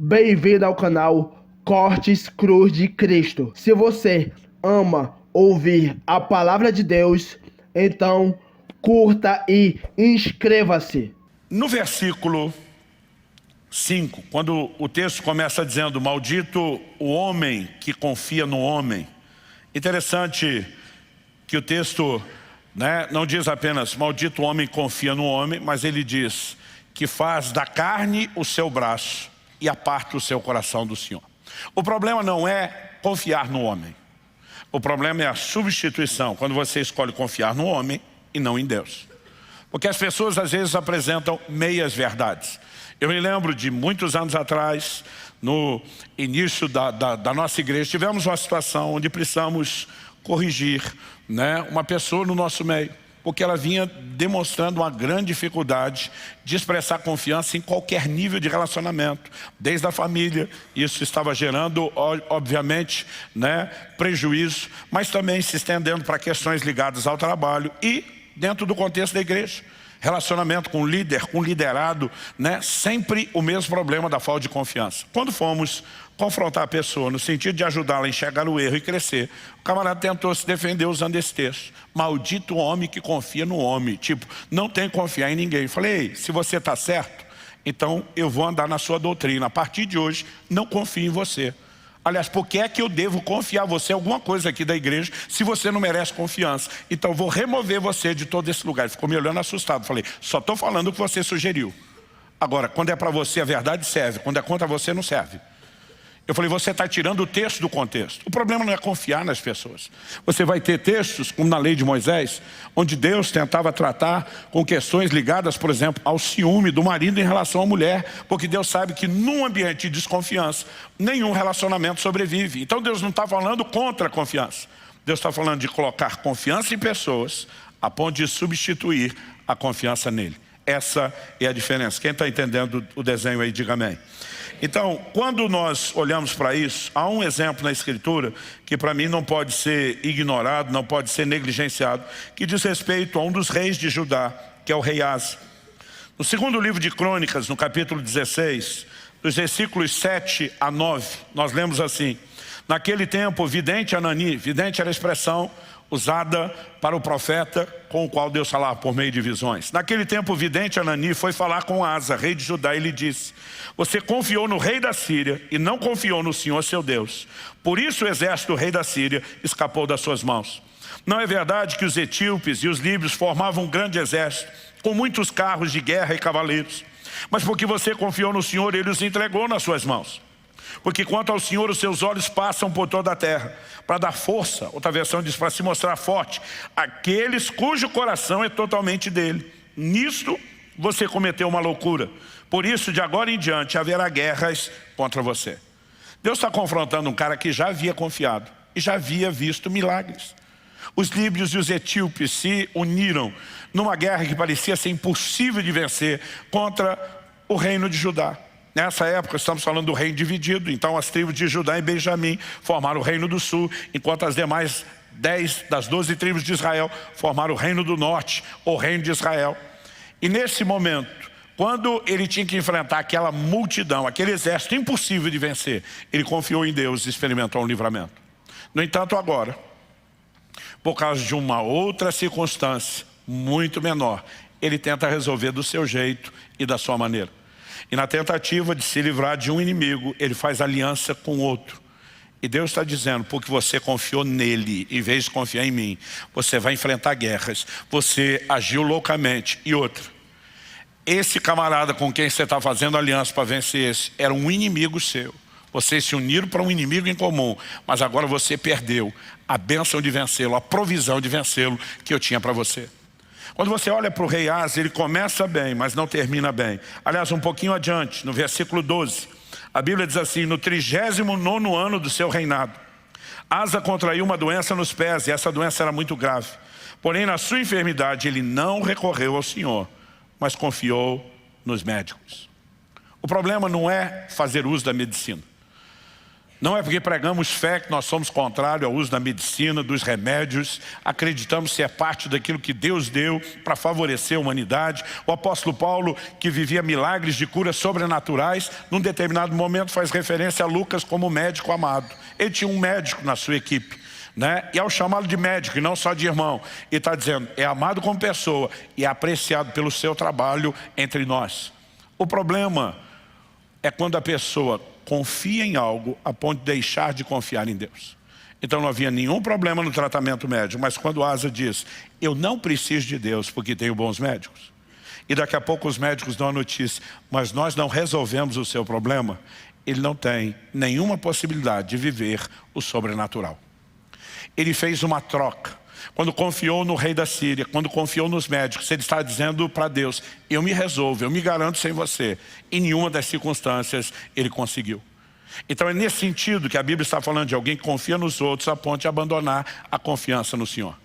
Bem-vindo ao canal Cortes Cruz de Cristo. Se você ama ouvir a palavra de Deus, então curta e inscreva-se. No versículo 5, quando o texto começa dizendo: maldito o homem que confia no homem. Interessante que o texto não diz apenas maldito o homem que confia no homem, mas ele diz que faz da carne o seu braço e aparta o seu coração do Senhor. O problema não é confiar no homem. O problema é a substituição, quando você escolhe confiar no homem e não em Deus. Porque as pessoas às vezes apresentam meias verdades. Eu me lembro de muitos anos atrás, no início da nossa igreja, tivemos uma situação onde precisamos corrigir uma pessoa no nosso meio, porque ela vinha demonstrando uma grande dificuldade de expressar confiança em qualquer nível de relacionamento, desde a família. Isso estava gerando, obviamente, prejuízo, mas também se estendendo para questões ligadas ao trabalho e dentro do contexto da igreja. Relacionamento com líder, com liderado, sempre o mesmo problema da falta de confiança. Quando fomos confrontar a pessoa no sentido de ajudá-la a enxergar o erro e crescer, o camarada tentou se defender usando esse texto: maldito o homem que confia no homem. Tipo, não tem que confiar em ninguém. Falei: ei, se você está certo, então eu vou andar na sua doutrina. A partir de hoje, não confio em você. Aliás, por que é que eu devo confiar você em alguma coisa aqui da igreja se você não merece confiança? Então eu vou remover você de todo esse lugar. Ele ficou me olhando assustado. Falei: só estou falando o que você sugeriu. Agora, quando é para você a verdade serve, quando é contra você não serve. Eu falei: você está tirando o texto do contexto. O problema não é confiar nas pessoas. Você vai ter textos, como na lei de Moisés, onde Deus tentava tratar com questões ligadas, por exemplo, ao ciúme do marido em relação à mulher, porque Deus sabe que num ambiente de desconfiança, nenhum relacionamento sobrevive. Então Deus não está falando contra a confiança. Deus está falando de colocar confiança em pessoas a ponto de substituir a confiança nele. Essa é a diferença. Quem está entendendo o desenho aí, diga amém. Então, quando nós olhamos para isso, há um exemplo na Escritura que para mim não pode ser ignorado, não pode ser negligenciado, que diz respeito a um dos reis de Judá, que é o rei Asa. No segundo livro de Crônicas, no capítulo 16, dos versículos 7 a 9, nós lemos assim: naquele tempo, o vidente Anani, vidente era a expressão usada para o profeta com o qual Deus falava por meio de visões. Naquele tempo o vidente Anani foi falar com Asa, rei de Judá, e lhe disse: você confiou no rei da Síria e não confiou no Senhor seu Deus. Por isso o exército do rei da Síria escapou das suas mãos. Não é verdade que os etíopes e os líbios formavam um grande exército, com muitos carros de guerra e cavaleiros? Mas porque você confiou no Senhor, ele os entregou nas suas mãos. Porque quanto ao Senhor, os seus olhos passam por toda a terra, para dar força, outra versão diz, para se mostrar forte, àqueles cujo coração é totalmente dele. Nisto você cometeu uma loucura. Por isso, de agora em diante, haverá guerras contra você. Deus está confrontando um cara que já havia confiado e já havia visto milagres. Os líbios e os etíopes se uniram numa guerra que parecia ser impossível de vencer contra o reino de Judá. Nessa época estamos falando do reino dividido, então as tribos de Judá e Benjamim formaram o reino do sul, enquanto as demais 10 das 12 tribos de Israel formaram o reino do norte, o reino de Israel. E nesse momento, quando ele tinha que enfrentar aquela multidão, aquele exército impossível de vencer, ele confiou em Deus e experimentou um livramento. No entanto, agora, por causa de uma outra circunstância muito menor, ele tenta resolver do seu jeito e da sua maneira. E na tentativa de se livrar de um inimigo, ele faz aliança com outro. E Deus está dizendo: porque você confiou nele, em vez de confiar em mim, você vai enfrentar guerras, você agiu loucamente. E outra, esse camarada com quem você está fazendo aliança para vencer esse, era um inimigo seu. Vocês se uniram para um inimigo em comum, mas agora você perdeu a bênção de vencê-lo, a provisão de vencê-lo que eu tinha para você. Quando você olha para o rei Asa, ele começa bem, mas não termina bem. Aliás, um pouquinho adiante, no versículo 12, a Bíblia diz assim: no 39º ano do seu reinado, Asa contraiu uma doença nos pés, e essa doença era muito grave. Porém, na sua enfermidade, ele não recorreu ao Senhor, mas confiou nos médicos. O problema não é fazer uso da medicina. Não é porque pregamos fé que nós somos contrários ao uso da medicina, dos remédios. Acreditamos ser parte daquilo que Deus deu para favorecer a humanidade. O apóstolo Paulo, que vivia milagres de curas sobrenaturais, num determinado momento faz referência a Lucas como médico amado. Ele tinha um médico na sua equipe, né? E ao chamá-lo de médico e não só de irmão, ele está dizendo, é amado como pessoa e é apreciado pelo seu trabalho entre nós. O problema é quando a pessoa confia em algo a ponto de deixar de confiar em Deus. Então não havia nenhum problema no tratamento médico, mas quando Asa diz, eu não preciso de Deus porque tenho bons médicos, e daqui a pouco os médicos dão a notícia, mas nós não resolvemos o seu problema, ele não tem nenhuma possibilidade de viver o sobrenatural. Ele fez uma troca. Quando confiou no rei da Síria, quando confiou nos médicos, ele está dizendo para Deus, eu me resolvo, eu me garanto sem você. Em nenhuma das circunstâncias ele conseguiu. Então é nesse sentido que a Bíblia está falando de alguém que confia nos outros a ponto de abandonar a confiança no Senhor.